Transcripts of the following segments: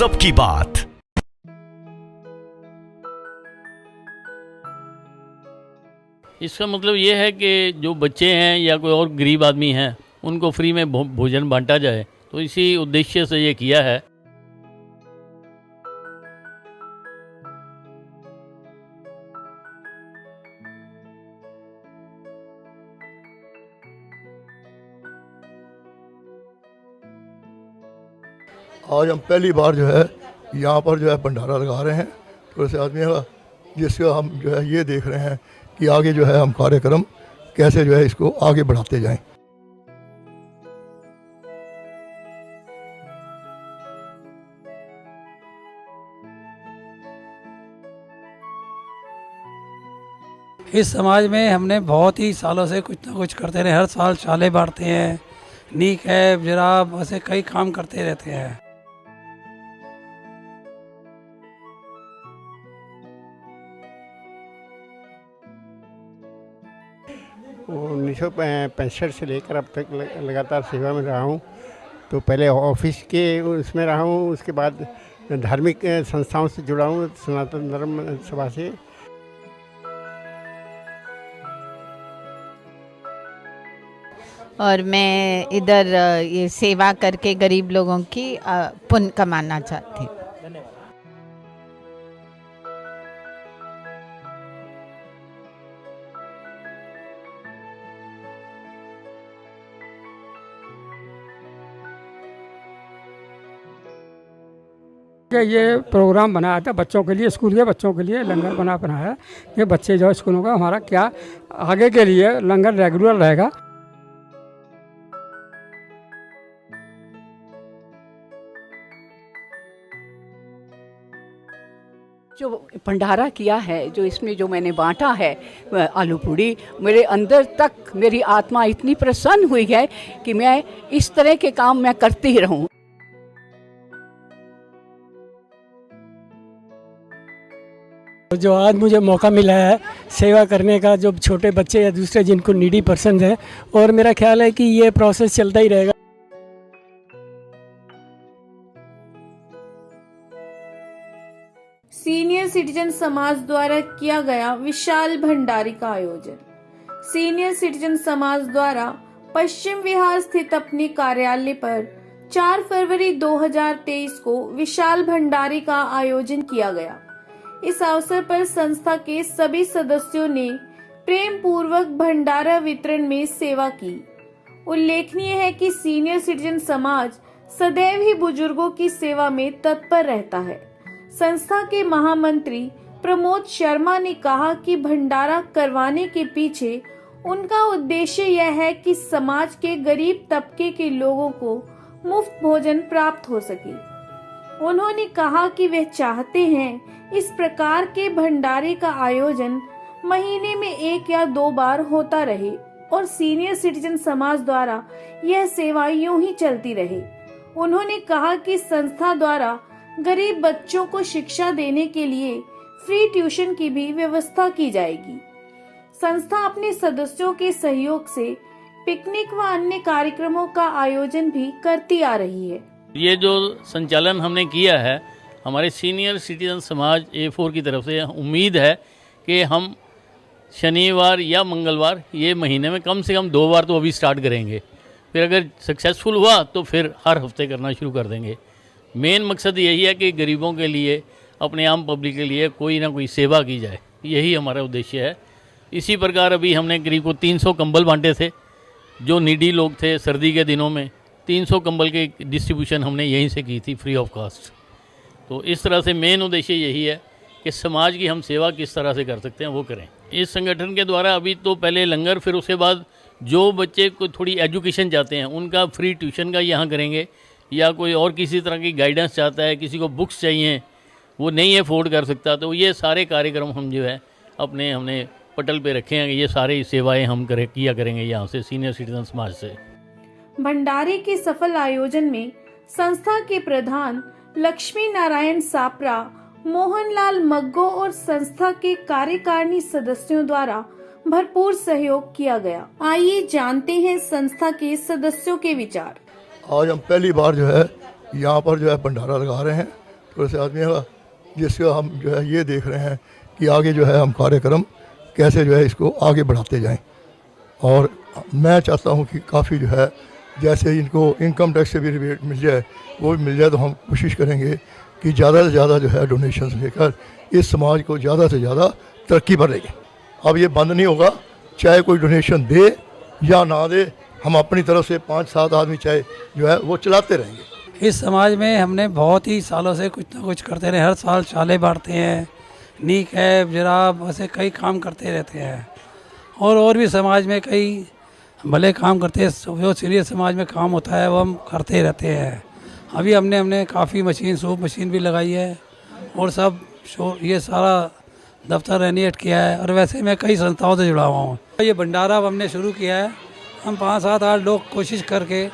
सबकी बात। इसका मतलब ये है कि जो बच्चे हैं या कोई और गरीब आदमी हैं उनको फ्री में भोजन बांटा जाए, तो इसी उद्देश्य से ये किया है। आज हम पहली बार जो है यहाँ पर जो है भंडारा लगा रहे हैं थोड़े से आदमी का, जिसका हम जो है ये देख रहे हैं कि आगे जो है हम कार्यक्रम कैसे जो है इसको आगे बढ़ाते जाएं। इस समाज में हमने बहुत ही सालों से कुछ ना कुछ करते रहे, हर साल चाले बांटते हैं, नीक है जराब, ऐसे कई काम करते रहते हैं। उन्नीस सौ 65 से लेकर अब तक लगातार सेवा में रहा हूँ। तो पहले ऑफिस के उसमें रहा हूँ, उसके बाद धार्मिक संस्थाओं से जुड़ा हूँ, सनातन धर्म सभा से। और मैं इधर ये सेवा करके गरीब लोगों की पुण्य कमाना चाहती हूँ। ये प्रोग्राम बनाया था बच्चों के लिए, स्कूल के बच्चों के लिए लंगर बनाया। ये बच्चे जो स्कूलों का हमारा क्या आगे के लिए लंगर रेगुलर रहेगा। जो भंडारा किया है, जो इसमें जो मैंने बांटा है आलू पूड़ी, मेरे अंदर तक मेरी आत्मा इतनी प्रसन्न हुई है कि मैं इस तरह के काम मैं करती ही रहूं। जो आज मुझे मौका मिला है सेवा करने का, जो छोटे बच्चे या दूसरे जिनको नीडी पर्सन है, और मेरा ख्याल है कि ये प्रोसेस चलता ही रहेगा। सीनियर सिटीजन समाज द्वारा किया गया विशाल भंडारे का आयोजन। सीनियर सिटीजन समाज द्वारा पश्चिम विहार स्थित अपने कार्यालय पर 4 फरवरी 2023 को विशाल भंडारे का आयोजन किया गया। इस अवसर पर संस्था के सभी सदस्यों ने प्रेम पूर्वक भंडारा वितरण में सेवा की। उल्लेखनीय है कि सीनियर सिटीजन समाज सदैव ही बुजुर्गों की सेवा में तत्पर रहता है। संस्था के महामंत्री प्रमोद शर्मा ने कहा कि भंडारा करवाने के पीछे उनका उद्देश्य यह है कि समाज के गरीब तबके के लोगों को मुफ्त भोजन प्राप्त हो सके। उन्होंने कहा कि वे चाहते हैं इस प्रकार के भंडारे का आयोजन महीने में 1 या 2 बार होता रहे और सीनियर सिटीजन समाज द्वारा यह सेवा यूं ही चलती रहे। उन्होंने कहा कि संस्था द्वारा गरीब बच्चों को शिक्षा देने के लिए फ्री ट्यूशन की भी व्यवस्था की जाएगी। संस्था अपने सदस्यों के सहयोग से पिकनिक व अन्य कार्यक्रमों का आयोजन भी करती आ रही है। ये जो संचालन हमने किया है हमारे सीनियर सिटीजन समाज A4 की तरफ से, उम्मीद है कि हम शनिवार या मंगलवार ये महीने में कम से कम 2 बार तो अभी स्टार्ट करेंगे। फिर अगर सक्सेसफुल हुआ तो फिर हर हफ्ते करना शुरू कर देंगे। मेन मकसद यही है कि गरीबों के लिए, अपने आम पब्लिक के लिए कोई ना कोई सेवा की जाए, यही हमारा उद्देश्य है। इसी प्रकार अभी हमने करीब को 300 कंबल बांटे थे। जो नीडी लोग थे सर्दी के दिनों में, 300 कंबल की डिस्ट्रीब्यूशन हमने यहीं से की थी फ्री ऑफ कास्ट। तो इस तरह से मेन उद्देश्य यही है कि समाज की हम सेवा किस तरह से कर सकते हैं वो करें। इस संगठन के द्वारा अभी तो पहले लंगर, फिर उसके बाद जो बच्चे को थोड़ी एजुकेशन चाहते हैं उनका फ्री ट्यूशन का यहाँ करेंगे, या कोई और किसी तरह की गाइडेंस चाहता है, किसी को बुक्स चाहिए, वो नहीं अफोर्ड कर सकता, तो ये सारे कार्यक्रम हम जो है हमने पटल पे रखे हैं। ये सारी सेवाएं हम किया करेंगे यहाँ से सीनियर सिटीजन समाज से। भंडारे के सफल आयोजन में संस्था के प्रधान लक्ष्मी नारायण सापरा, मोहनलाल मग्गो और संस्था के कार्यकारिणी सदस्यों द्वारा भरपूर सहयोग किया गया। आइए जानते हैं संस्था के सदस्यों के विचार। आज हम पहली बार जो है यहाँ पर जो है भंडारा लगा रहे हैं थोड़े से आदमी का, जिसको हम जो है ये देख रहे हैं कि आगे जो है हम कार्यक्रम कैसे जो है इसको आगे बढ़ाते जाएं। और मैं चाहता हूं कि काफ़ी जो है जैसे इनको इनकम टैक्स से भी रिबेट मिल जाए, वो भी मिल जाए, तो हम कोशिश करेंगे कि ज़्यादा से ज़्यादा जो है डोनेशंस लेकर इस समाज को ज़्यादा से ज़्यादा तरक्की पर लेंगे। अब ये बंद नहीं होगा, चाहे कोई डोनेशन दे या ना दे, हम अपनी तरफ से 5-7 आदमी चाहे जो है वो चलाते रहेंगे। इस समाज में हमने बहुत ही सालों से कुछ ना कुछ करते रहे, हर साल चाले बांटते हैं, नीक है जराब, ऐसे कई काम करते रहते हैं। और भी समाज में कई भले काम करते हैं, जो सीरियस समाज में काम होता है वो हम करते रहते हैं। अभी हमने काफ़ी मशीन, सूप मशीन भी लगाई है और सब ये सारा दफ्तर रेनिएट किया है। और वैसे मैं कई संस्थाओं से जुड़ा हुआ हूँ। ये भंडारा अब हमने शुरू किया है, हम 5-7-8 लोग कोशिश करके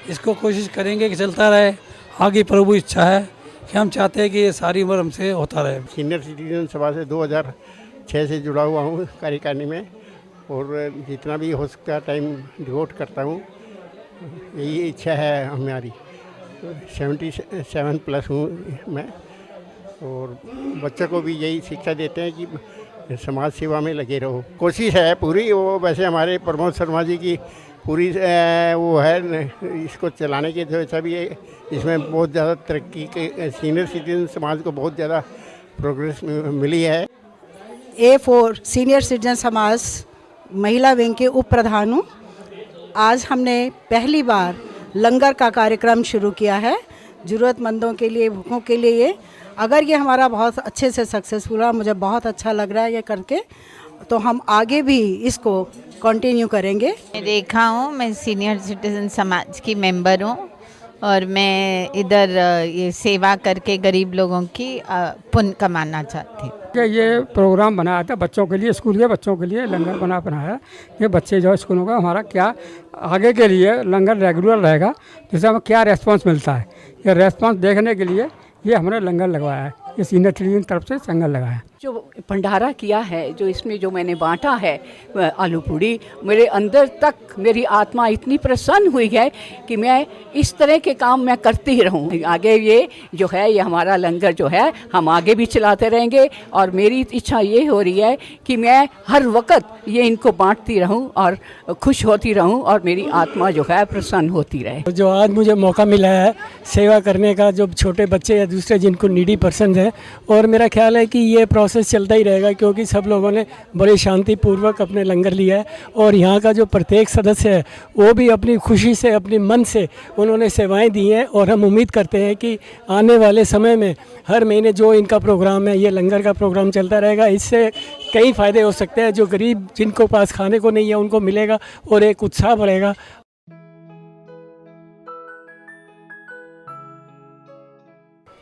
इसको कोशिश करेंगे कि चलता रहे। आगे प्रभु इच्छा है कि हम चाहते हैं कि ये सारी उम्र हमसे होता रहे। सीनियर सिटीजन सभा से 2006 से जुड़ा हुआ हूँ कार्यकारिणी में, और जितना भी हो सकता है टाइम डिवोट करता हूँ। यही इच्छा है हमारी। 77 प्लस हूँ मैं, और बच्चों को भी यही शिक्षा देते हैं कि समाज सेवा में लगे रहो। कोशिश है पूरी, वो वैसे हमारे प्रमोद शर्मा जी की पूरी वो है इसको चलाने की, तो ऐसा भी है इसमें बहुत ज़्यादा तरक्की के सीनियर सिटीजन समाज को बहुत ज़्यादा प्रोग्रेस मिली है। A4 सीनियर सिटीजन समाज महिला विंग के उप प्रधान हूँ। आज हमने पहली बार लंगर का कार्यक्रम शुरू किया है ज़रूरतमंदों के लिए, भूखों के लिए। अगर ये हमारा बहुत अच्छे से सक्सेसफुल रहा, मुझे बहुत अच्छा लग रहा है ये करके, तो हम आगे भी इसको कंटिन्यू करेंगे। मैं रेखा हूँ, मैं सीनियर सिटीजन समाज की मेंबर हूँ और मैं इधर ये सेवा करके गरीब लोगों की पुण्य कमाना चाहती हूँ। ये प्रोग्राम बनाया था बच्चों के लिए, स्कूल के बच्चों के लिए लंगर बनाया। ये बच्चे जो स्कूलों का हमारा क्या आगे के लिए लंगर रेगुलर रहेगा, जिससे हमें क्या रेस्पॉन्स मिलता है, ये रेस्पॉन्स देखने के लिए ये हमने लंगर लगवाया है। ये सीनियर सिटीजन तरफ से लंगर लगाया है। जो भंडारा किया है, जो इसमें जो मैंने बांटा है आलू पूड़ी, मेरे अंदर तक मेरी आत्मा इतनी प्रसन्न हुई है कि मैं इस तरह के काम मैं करती ही रहूं। आगे ये जो है, ये हमारा लंगर जो है हम आगे भी चलाते रहेंगे। और मेरी इच्छा ये हो रही है कि मैं हर वक्त ये इनको बांटती रहूं और खुश होती रहूं, और मेरी आत्मा जो है प्रसन्न होती रहे। जो आज मुझे मौका मिला है सेवा करने का, जो छोटे बच्चे या दूसरे जिनको नीडी पर्सन है, और मेरा ख्याल है कि ये प्रोसेस चलता ही रहेगा, क्योंकि सब लोगों ने बड़े शांतिपूर्वक अपने लंगर लिया है। और यहाँ का जो प्रत्येक सदस्य है वो भी अपनी खुशी से, अपने मन से उन्होंने सेवाएं दी हैं। और हम उम्मीद करते हैं कि आने वाले समय में हर महीने जो इनका प्रोग्राम है, ये लंगर का प्रोग्राम चलता रहेगा। इससे कई फ़ायदे हो सकते हैं, जो गरीब जिनको पास खाने को नहीं है उनको मिलेगा और एक उत्साह बढ़ेगा।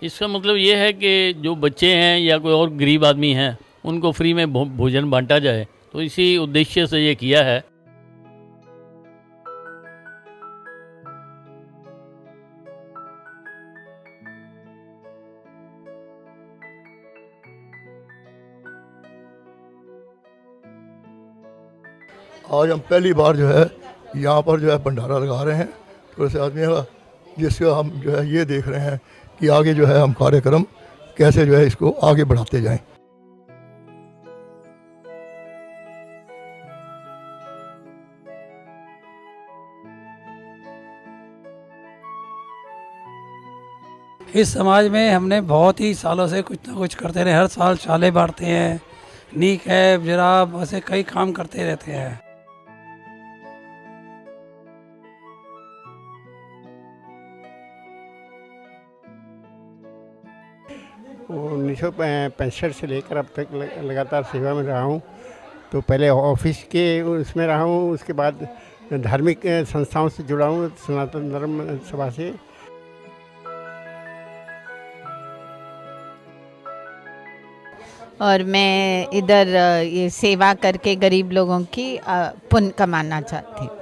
इसका मतलब ये है कि जो बच्चे हैं या कोई और गरीब आदमी हैं उनको फ्री में भोजन बांटा जाए, तो इसी उद्देश्य से ये किया है। आज हम पहली बार जो है यहाँ पर जो है भंडारा लगा रहे हैं, थोड़े से आदमी का, जिसको हम जो है ये देख रहे हैं कि आगे जो है हम कार्यक्रम कैसे जो है इसको आगे बढ़ाते जाएं। इस समाज में हमने बहुत ही सालों से कुछ ना कुछ करते रहे, हर साल चाले बांटते हैं, नीक है जराब, ऐसे कई काम करते रहते हैं। 1965 से लेकर अब तक लगातार सेवा में रहा हूँ। तो पहले ऑफिस के उसमें रहा हूँ, उसके बाद धार्मिक संस्थाओं से जुड़ा हूँ, सनातन धर्म सभा से। और मैं इधर ये सेवा करके गरीब लोगों की पुण्य कमाना चाहती हूँ।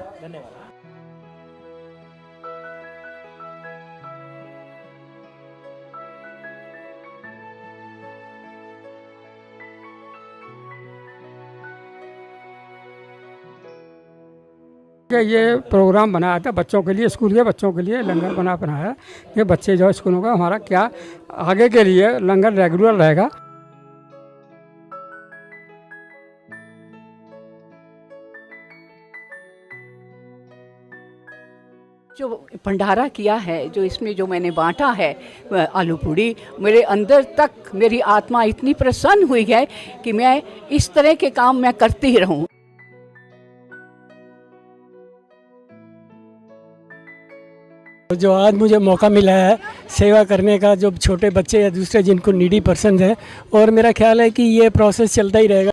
कि ये प्रोग्राम बनाया था बच्चों के लिए, स्कूल के बच्चों के लिए लंगर बनाया कि बच्चे जो स्कूलों का हमारा क्या आगे के लिए लंगर रेगुलर रहेगा। जो भंडारा किया है, जो इसमें जो मैंने बांटा है आलू पूड़ी, मेरे अंदर तक मेरी आत्मा इतनी प्रसन्न हुई है कि मैं इस तरह के काम मैं करती ही रहूं। जो आज मुझे मौका मिला है सेवा करने का, जो छोटे बच्चे या दूसरे जिनको नीडी पर्सन है, और मेरा ख्याल है कि ये प्रोसेस चलता ही रहेगा।